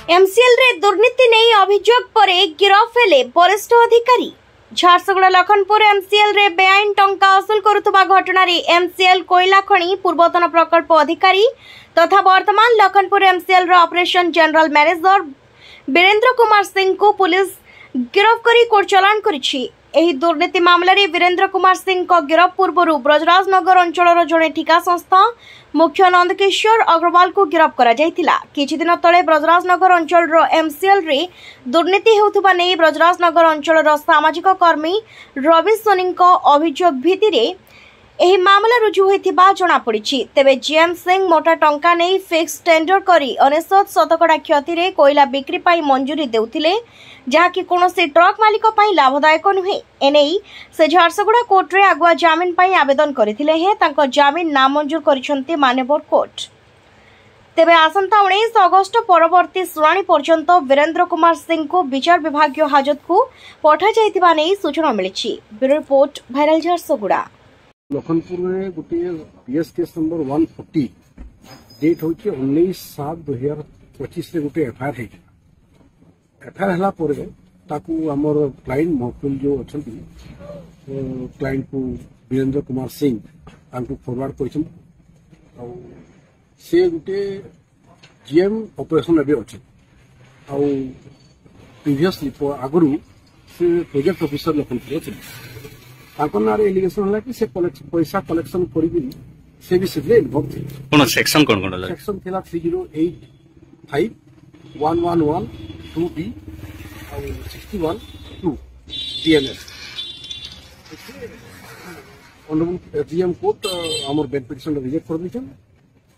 MCL रे दुर्नीति नहीं अभियोग पर गिरफ हेले वरिष्ठ अधिकारी। झारसुगुड़ा लखनपुर एमसीएल रे बेआईन टंका असुल करुवा घटना रे एमसीएल कोयला खणी पूर्वतन प्रकल्प अधिकारी तथा वर्तमान लखनपुर एमसीएल रो operation general manager Virendra Kumar Singh को पुलिस गिरफ करी कोर्ट चालान करिछि। एही दुर्नीति मामला रे वीरेंद्र कुमार सिंह को गिरफ पूर्व ब्रजराज नगर अंचल जड़े ठिका संस्था मुख्य नंदकिशोर अग्रवाल को गिरफ करा जायतिला। किछि दिन तळे ब्रजराज नगर अंचल रो एमसीएल रे दुर्नीति हेउथबा नै ब्रजराज नगर अंचल रो सामाजिक कर्मी रवि सोनी को अभियोग भित्तिरे एही मामला रुजु होइथिबा जणा पड़िछि। तेबे जीएम सिंह मोटा टंका नै फिक्स टेंडर करी 99 शतकड़ा क्षति रे कोयला बिक्री पाई मंजूरी देउथिले, जहाँकि कोनोसी ट्रक मालिक पाई लाभदायक नुहे। एनेई से झारसुगुड़ा कोर्ट रे आगुआ जामिन पाई आवेदन करथिले हे तांको जामिन नामंजूर करिसंती मान्यवर कोर्ट। तेबे आसंता 19 अगस्त परवर्ती शुणाणी पर्यंत वीरेंद्र कुमार सिंह को विचार विभागीय हाजत को पठा जायतिबा नै सूचना मिलिछि। Bureau report viral Jharsuguda. Lakhanpur में गोटे पीएस केस नंबर 140 डेट होची 19/7/2025 रे गोटे एफआईआर है। एफआईआर हला परे ताकू हमर क्लाइंट महफिल जो अछंती क्लाइंट को वीरेंद्र कुमार सिंह तांकू फॉरवर्ड करछन आ से गोटे जीएम ऑपरेशन एबे अछि आ प्रीवियसली आगरु से प्रोजेक्ट ऑफिसर लखनपुर अछि। एलिगेशन है कि से पैसा कलेक्शन से भी सीधे इन्वॉल्व थे। कौन सेक्शन कौन कौन सेक्शन थिला 3085 111 2B और 61 2 DNS ऑनरेबल एजीएम कोर्ट हमर बेन पिटिशन रिजेक्ट कर दिछन।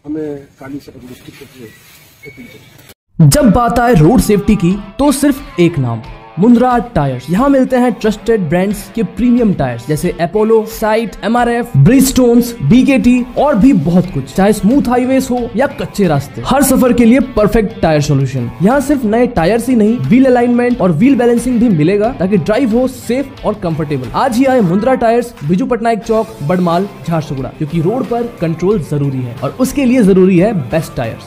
हमें काली से डिस्ट्रिक्ट जब बात आए रोड सेफ्टी की तो सिर्फ एक नाम, मुंद्रा टायर्स। यहाँ मिलते हैं ट्रस्टेड ब्रांड्स के प्रीमियम टायर्स जैसे अपोलो, साइट, MRF, ब्रिजस्टोन्स, BKT और भी बहुत कुछ। चाहे स्मूथ हाईवेज हो या कच्चे रास्ते, हर सफर के लिए परफेक्ट टायर सॉल्यूशन। यहाँ सिर्फ नए टायर्स ही नहीं, व्हील अलाइनमेंट और व्हील बैलेंसिंग भी मिलेगा ताकि ड्राइव हो सेफ और कंफर्टेबल। आज ही आए मुंद्रा टायर्स, बिजू पटनायक चौक, बड़माल, झारसुगुड़ा, क्योंकि रोड पर कंट्रोल जरूरी है और उसके लिए जरूरी है बेस्ट टायर्स।